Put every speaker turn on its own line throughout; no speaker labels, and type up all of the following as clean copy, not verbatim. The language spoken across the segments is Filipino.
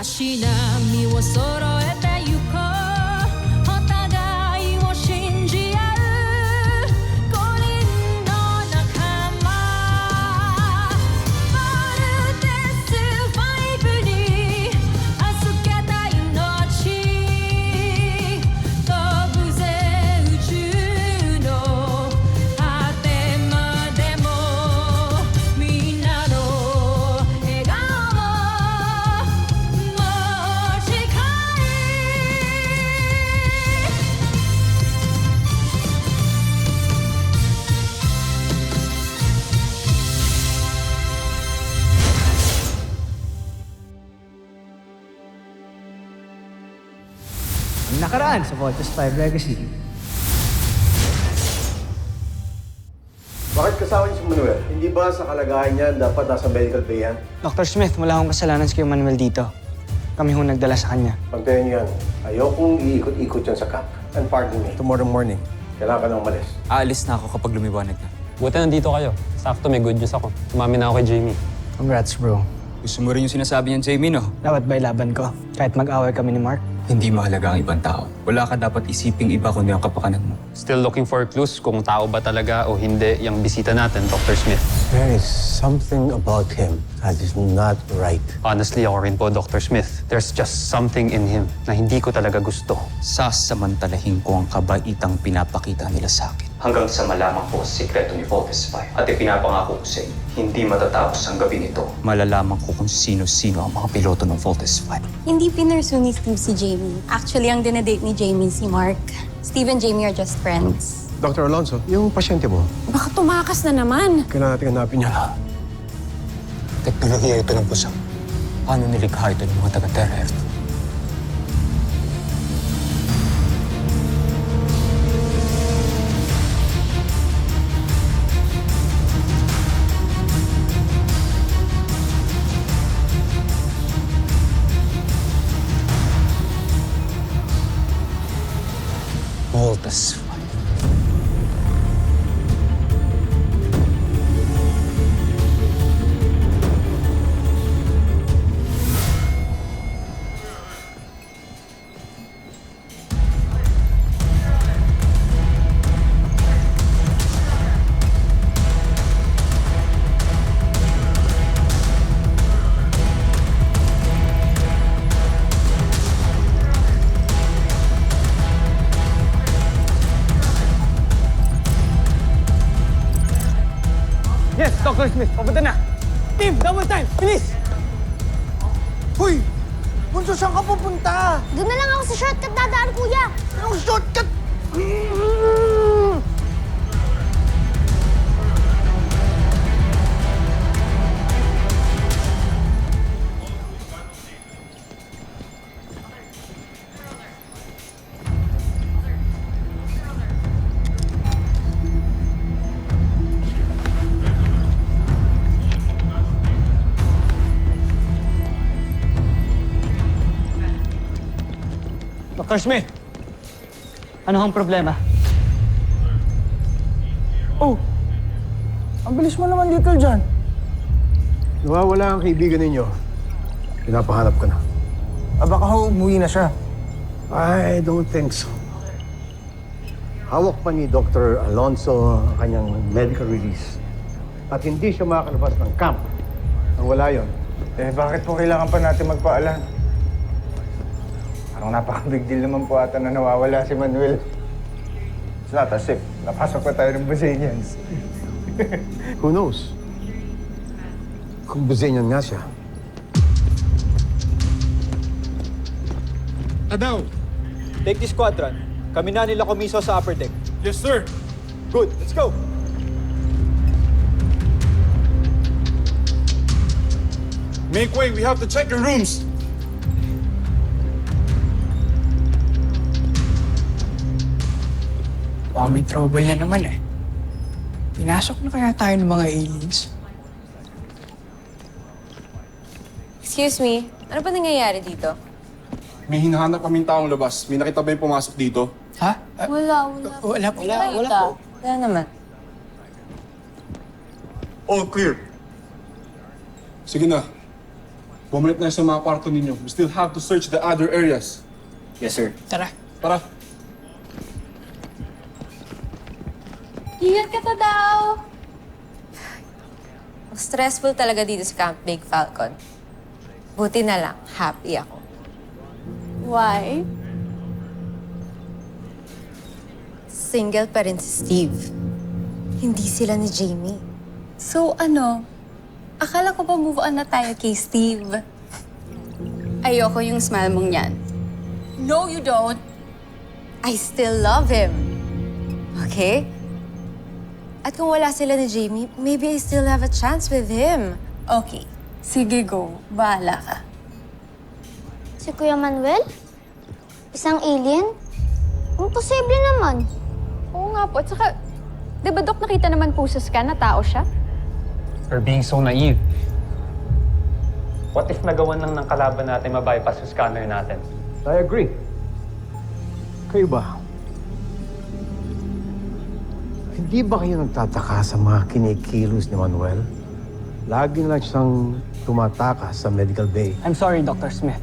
足並みを揃えてゆこうお互いを信じ合う5人の仲間まるでスファイブに預けた命飛ぶぜ宇宙の果てまでもみんなの笑顔持ち帰
Ang nakaraan sa Voltes 5 Legacy.
Bakit kasama niyo si Manuel? Hindi ba sa kalagayan niya dapat nasa medical bay yan?
Dr. Smith, wala akong kasalanan sa Kuya Manuel dito. Kami hong nagdala sa kanya.
Pagtayo niyo yan, ayokong iikot-ikot yan sa camp. And pardon me, tomorrow morning, kailangan ka nang umalis.
Aalis na ako kapag lumiwanag na. Buti nandito kayo. Sakto may good news ako. Umami na ako kay Jamie.
Congrats, bro.
Gusto mo rin yung sinasabi niyan, Jamie, no?
Dapat ba ilaban ko? Kahit mag-away kami ni Mark?
Hindi mahalaga ang ibang tao. Wala ka dapat isiping iba kundi ang kapakanan mo.
Still looking for clues kung tao ba talaga o hindi yung bisita natin, Dr. Smith.
There is something about him that is not right.
Honestly, ako rin po, Dr. Smith. There's just something in him na hindi ko talaga gusto.
Sasamantalahin ko ang kabaitang pinapakita nila sa akin. Hanggang sa malaman ko ang sikreto ni Voltes 5. At ipinapangako ko sa inyo, hindi matatapos ang gabi nito. Malalaman ko kung sino-sino ang mga piloto ng Voltes 5.
Hindi pinursu ni Steve si Jamie. Actually, ang dinedate ni Jamie si Mark. Steve and Jamie are just friends.
Dr. Alonso, yung pasyente mo,
Baka tumakas na naman.
kailangan natin hanapin niya.
Teknolohiya ito ng pusang. Paano nilikha ito ng mga taga-Terra F? Voltes 5.
Yes, Dr. Smith, papunta na! Team, double time! Bilis!
Hoy! Bunso, saan ka pupunta?
Doon na lang ako sa shortcut dadaan, kuya.
Anong shortcut?
Dr. Smith! Ano ang problema?
Oh! Ang bilis mo naman, Little John. Nawawala ang kaibigan ninyo. Pinapahanap ka na.
Baka umuwi na siya.
I don't think so. Hawak pa ni Dr. Alonso ang kanyang medical release. At hindi siya makakalabas ng camp nang wala yon.
Bakit po kailangan pa natin magpaalam? Parang napaka-big deal naman po ata na nawawala si Manuel. It's not as if napasok pa tayo ng Brazilians.
Who knows? Kung Brazilian nga siya.
Adaw, take this squadron. Kami na nila komiso sa upper deck.
Yes, sir.
Good, let's go.
Make way. We have to check your rooms.
Baka may trouble na naman eh. Pinasok na kaya tayo ng mga aliens?
Excuse me, ano ba nangyayari dito?
May hinahanap kaming taong labas. May nakita ba yung pumasok dito?
Ha?
Wala.
Wala po.
Wala naman.
All clear. Sige na. Bumalik na sa mga kwarto ninyo. We still have to search the other areas.
Yes, sir. Tara.
Tara.
Ingat ka ta daw! Stressful talaga dito sa Camp Big Falcon. Buti na lang, happy ako. Why? Single pa rin si Steve. Hindi sila ni Jamie. So ano? Akala ko ba move on na tayo kay Steve? Ayoko yung smile mong yan. No, you don't. I still love him. Okay? At kung wala sila ni Jamie, maybe I still have a chance with him. Okay. Sige, go. Bahala ka.
Si Kuya Manuel? Isang alien? Imposible naman.
Oo nga po. At saka, di ba, Dok, nakita naman po sa scan na tao siya?
You're being so naive. What if nagawan lang ng kalaban natin ma-bypass yung scanner natin?
I agree. Kayo ba? Hindi ba kayo nagtataka sa mga kinikilos ni Manuel? Lagi na lang siyang tumatakas sa medical bay.
I'm sorry, Dr. Smith.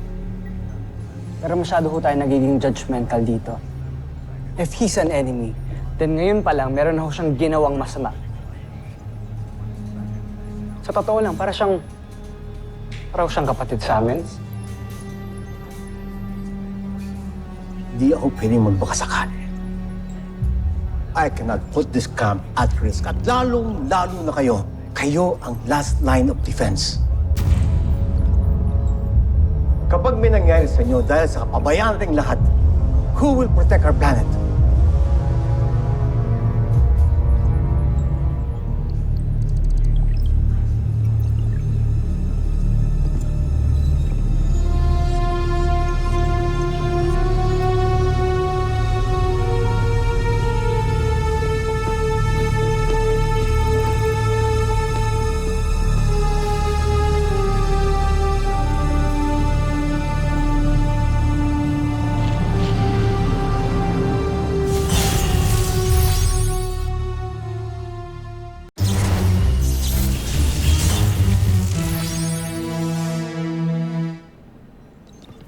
Pero masyado ho tayo nagiging judgmental dito. If he's an enemy, then ngayon pa lang meron na ho siyang ginawang masama. Sa totoo lang, para siyang kapatid sa amin.
Hindi ako pwedeng magbakasakali. I cannot put this camp at risk. At lalong-lalo na kayo. Kayo ang last line of defense. Kapag may nangyari sa inyo dahil sa kapabayaan nating lahat, who will protect our planet?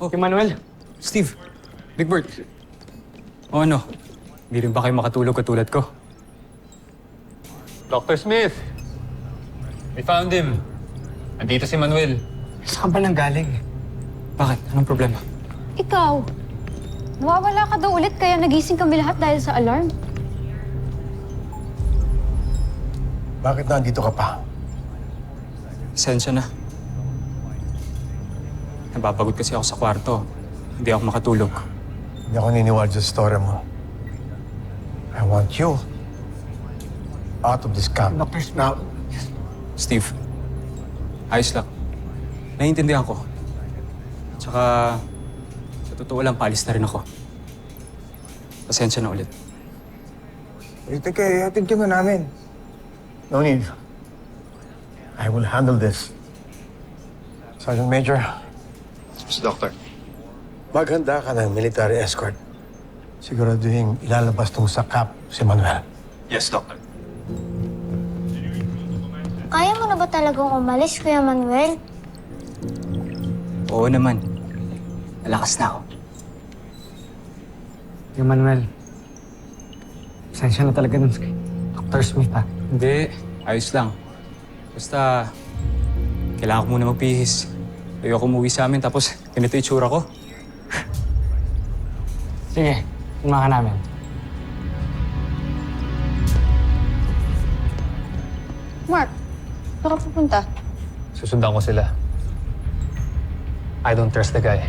Oh, Manuel. Steve. Big Bird. O ano? Hindi rin ba kayo makatulog katulad ko?
Dr. Smith! We found him. Andito si Manuel.
Saan ba nang galing?
Bakit? Anong problema?
Ikaw, nawawala ka daw ulit kaya nagising kami lahat dahil sa alarm.
Bakit nandito ka pa?
Sensya na. Napapagod kasi ako sa kwarto. Hindi ako makatulog.
Hindi ako niniwala sa story mo. I want you out of this camp.
Dr. Smith.
Now,
Steve, ayos lang. Naiintindihan ko. Tsaka, sa totoo lang, paalis na rin ako. Pasensya na ulit.
Hatid ka na namin.
no need. I will handle this. Sergeant Major,
Doctor.
maghanda ka ng military escort. Siguraduhin ilalabas tong sa camp si Manuel.
Yes, Doctor.
Kaya mo na ba talagang umalis, Kuya Manuel?
Oo naman. Malakas na ako.
Yung Manuel, pasensya na talaga dun kay Dr. Smith, ha?
Hindi. Ayos lang. Basta, kailangan ko muna magpihis. Ayoko umuwi sa amin tapos ganito itsura ko.
Sige, tumahan ka namin.
Mark, saan ka pupunta?
Susundan ko sila. I don't trust the guy.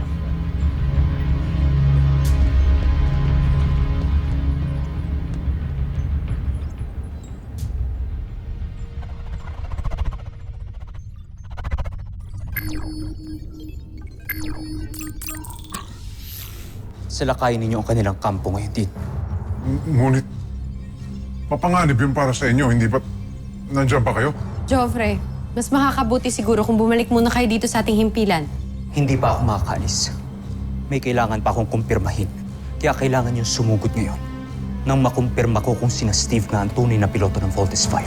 Salakayin ninyo ang kanilang kampo ngayon din.
Ngunit, mapanganib yun para sa inyo, hindi ba nandiyan pa kayo?
Joffrey, mas makakabuti siguro kung bumalik muna kayo dito sa ating himpilan.
Hindi pa ako makakaalis. May kailangan pa akong kumpirmahin. Kaya kailangan yung sumugod ngayon nang makumpirma ko kung sina Steve nga ang tunay na piloto ng Voltes 5.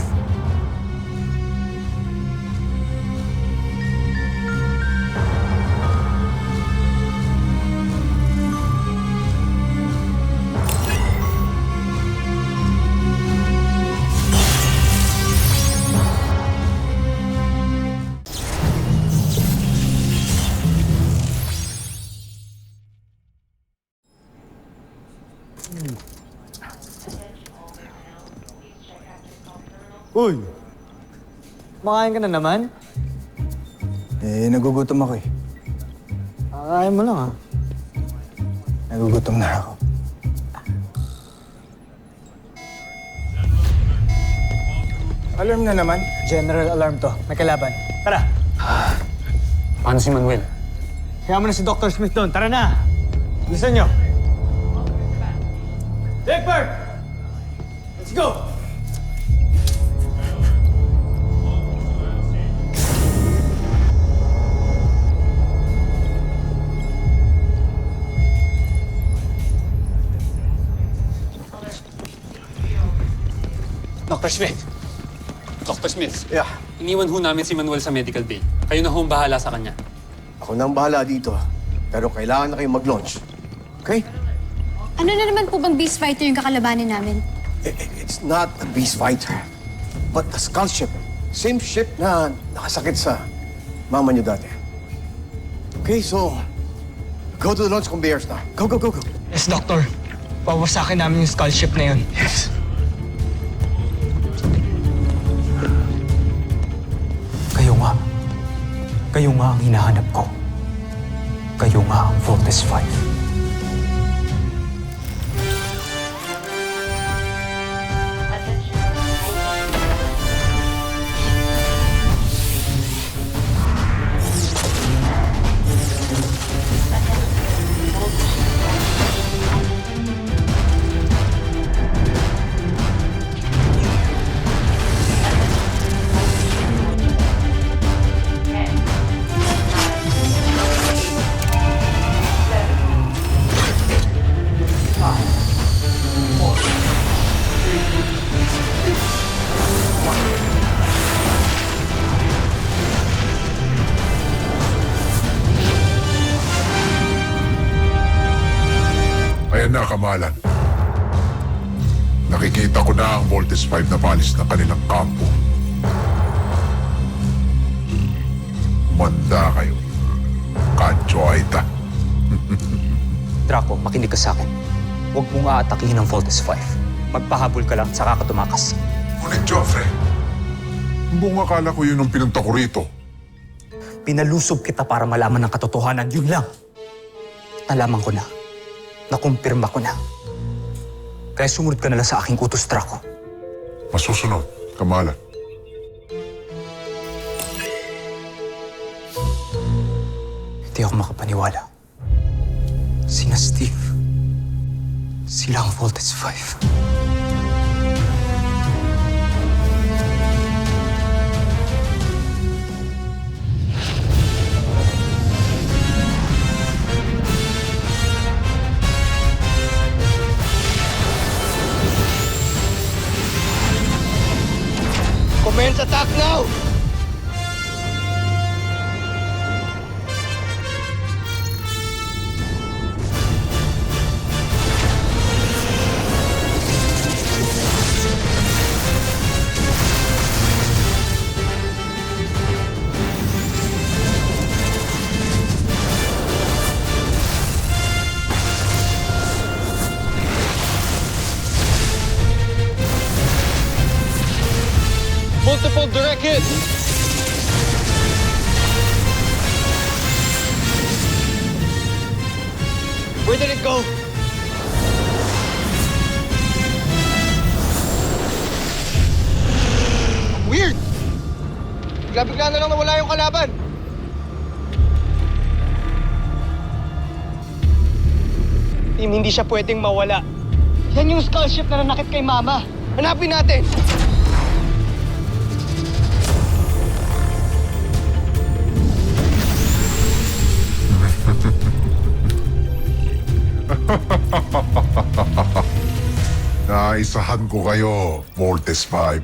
Uy! Makain ka na naman?
Nagugutom ako eh.
Kakain mo lang ah.
Nagugutom na ako. Alarm na naman.
General alarm to. May kalaban. Tara!
Paano si Manuel?
Kaya mo na si Dr. Smith doon. Tara na! Listen nyo! Egbert! Let's go!
Dr. Smith! Dr. Smith,
Yeah,
iniwan ho namin si Manuel sa medical bay. Kayo na ho ang bahala sa kanya.
ako nang bahala dito. Pero kailangan na kayong mag-launch. Okay?
Ano na naman po bang beast fighter yung kakalabanin namin?
It's not a beast fighter, but a skull ship. Same ship na nakasakit sa mama niyo dati. Okay, so go to the launch conveyors na. Go, go, go, go.
Yes, Doctor. Pawasakin namin yung skull ship na yun.
Yes.
Kayo nga ang hinahanap ko. Kayo nga ang Voltes 5.
Ayan na, Kamalan. Nakikita ko na ang Voltes 5 na palis ng kanilang kampo. Manda kayo. Kancho Aita.
Draco, makinig ka sa akin. Huwag mong aatakihin ang Voltes 5. Magpahabol ka lang, saka ka tumakas.
Ngunit, Joffrey, buong akala ko yun ang pinunta ko rito.
Pinalusob kita para malaman ng katotohanan, yun lang. Nalaman ko na. Nakumpirma ko na. Kaya sumunod ka na lang sa aking utos, Draco.
Masusunod, Kamalan.
Hindi ako makapaniwala. Sina Steve. Sila ang Voltes 5.
Commence attack now!
Multiple direct hits!
Where did it go? Weird! Bigla-bigla na lang nawala yung kalaban. Team, hindi siya pwedeng mawala. Yan yung skull ship na nanakit kay Mama. Hanapin natin!
Naisahan ko kayo, Voltes 5.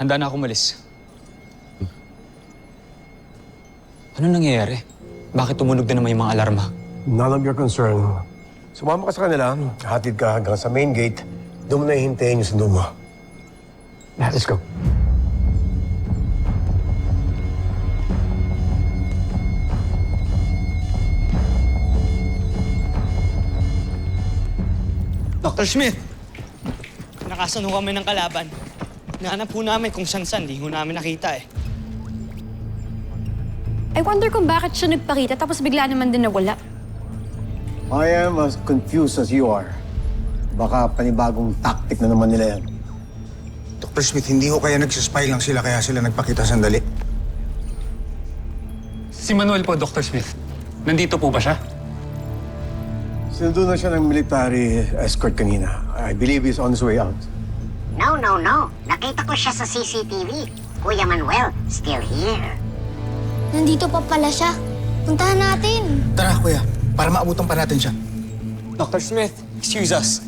handa na ako umalis. Ano nangyayari? Bakit tumunog na naman yung mga alarma?
None of your concern. Sumama ka sa kanila, hatid ka hanggang sa main gate, doon mo na hihintayin yung sundo mo. Let's go.
Dr. Smith! Nakasan ho kami ng kalaban. Nahanap po namin kung saan-saan, di ho namin nakita eh.
I wonder kung bakit siya nagpakita tapos bigla naman din nawala.
I am as confused as you are. Baka panibagong tactic na naman nila yan.
Dr. Smith, hindi ko kaya nagsispy lang sila kaya sila nagpakita sandali.
Si Manuel po, Dr. Smith. Nandito po ba siya?
Sinundo na siya ng military escort kanina. I believe he's on his way out.
No. Nakita ko siya sa CCTV. Kuya Manuel, still here.
Nandito pa pala siya. Puntahan natin.
Tara, kuya. Para maabutan pa natin siya.
Dr. Smith, excuse us.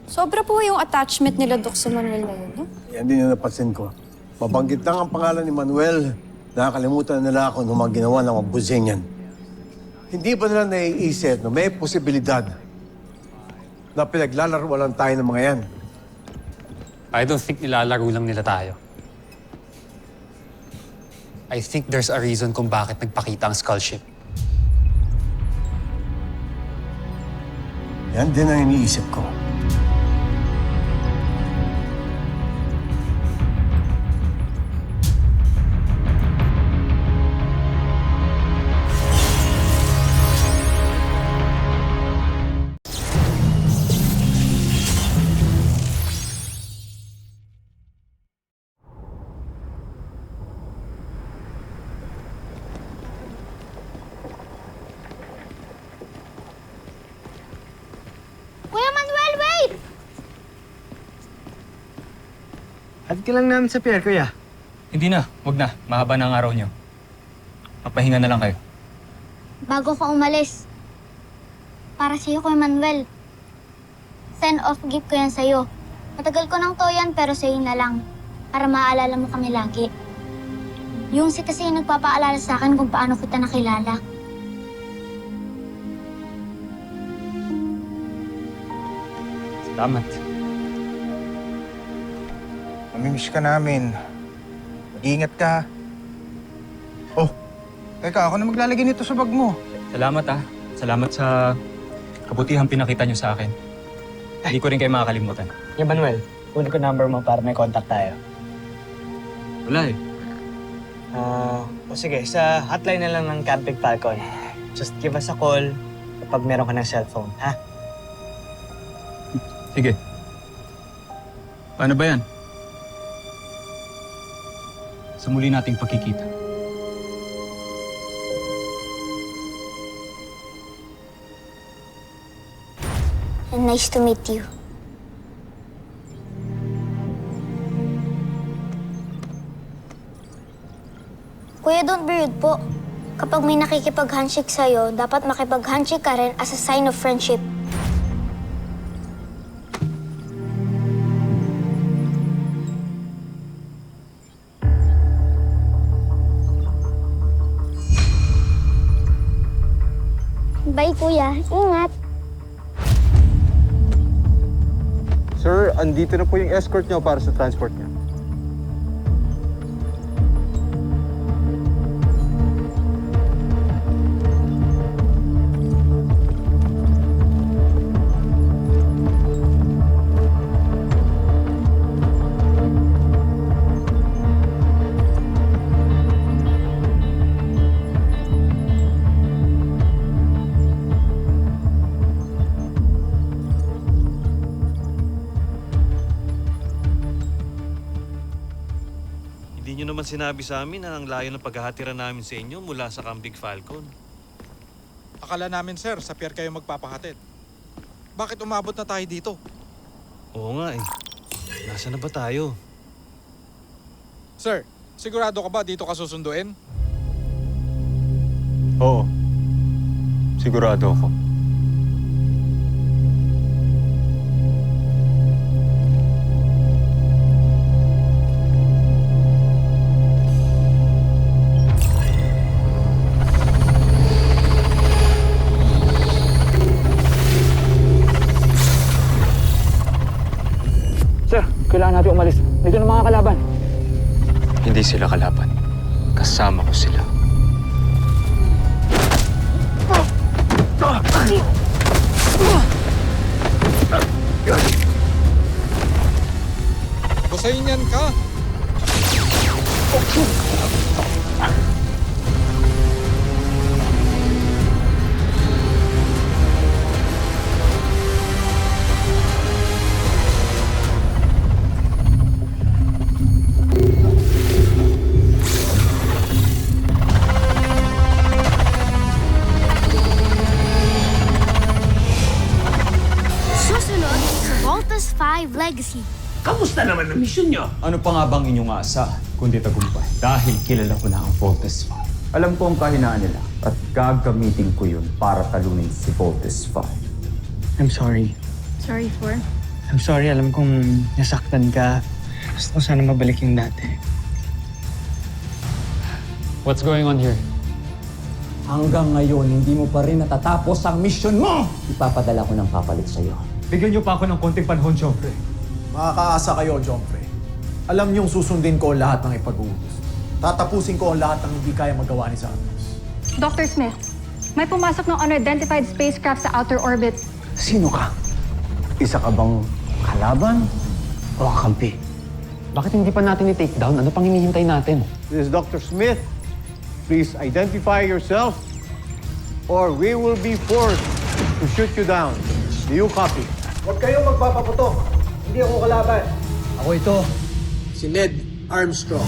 Sobra po yung attachment nila, Dok, sa Manuel na yun, no?
Yan din yung napansin ko. Mabanggit lang ang pangalan ni Manuel. Nakakalimutan na nila ako ng mga ginawa ng mga busing yan. Hindi ba nila naiisip na may posibilidad na pinaglalaruan lang tayo ng mga yan?
I don't think nilalaro lang nila tayo. I think there's a reason kung bakit nagpakita ang skull ship.
Yan din ang iniisip ko.
Kuya Manuel, wait!
Hatid ka lang namin sa pier, kuya.
Hindi na, wag na. Mahaba na ang araw niyo. Papahinga na lang kayo.
Bago ka umalis. Para sa'yo, Kuya Manuel. Send off gift ko yan sa'yo. Matagal ko nang to yan, pero sa'yo na lang. Para maaalala mo kami lagi. Yung si kasi yung nagpapaalala sa akin kung paano kita nakilala.
Salamat.
Namimiss ka namin. Mag-iingat ka. Oh, teka, ako na maglalagay nito sa bag mo.
Salamat Salamat sa kabutihang pinakita niyo sa akin. Hindi ko rin kayo makakalimutan.
Kuya Manuel, kunin ko number mo para may contact tayo.
Wala eh.
O sige, sa hotline na lang ng Camping Falcon. Just give us a call kapag meron ka ng cellphone, ha?
Sige. Paano ba yan? Sa muli nating pagkikita.
And nice to meet you. Kuya, don't be rude po. Kapag may nakikipag-handshake sa'yo, dapat makipag-handshake ka rin as a sign of friendship. Bye, Kuya. Ingat.
Sir, andito na po yung escort niyo para sa transport niyo.
Hindi nyo naman sinabi sa amin na ang layo ng paghahatiran namin sa inyo mula sa Camping Falcon.
Akala namin, sir, sa pier kayo magpapahatid. Bakit umabot na tayo dito?
Oo nga eh. Nasaan na ba tayo?
Sir, sigurado ka ba dito ka susunduin?
Oo. Sigurado ako.
Kailangan natin umalis. Dito na mga kalaban.
Hindi sila kalaban. Kasama ko sila.
Gusayin yan ka!
Susunod sa Voltes 5 Legacy.
Kamusta naman ang misyon nyo?
Ano pa nga bang inyong asa, kundi tagumpay? Dahil kilala ko na ang Voltes 5. Alam ko ang kahinaan nila at gagamitin ko yun para talunin si Voltes 5.
I'm sorry.
Sorry for?
I'm sorry, alam kong nasaktan ka. Gusto ko sana mabalik yung dati.
What's going on here?
Hanggang ngayon, hindi mo pa rin natatapos ang mission mo! Ipapadala ko ng papalit sa'yo.
Bigyan niyo pa ako ng konting panahon, Joffrey.
Makakaasa kayo, Joffrey. Alam niyong susundin ko ang lahat ng ipag-utos. Tatapusin ko ang lahat ng hindi kaya magawa ni Santos.
Dr. Smith, may pumasok ng unidentified spacecraft sa outer orbit.
Sino ka? Isa ka bang kalaban o kakampi?
Bakit hindi pa natin i-take down? Ano pang hinihintay natin?
This is Dr. Smith. Please identify yourself or we will be forced to shoot you down. Do you copy?
Huwag kayong magpapaputok. Hindi ako kalaban. Ako ito, si Ned Armstrong.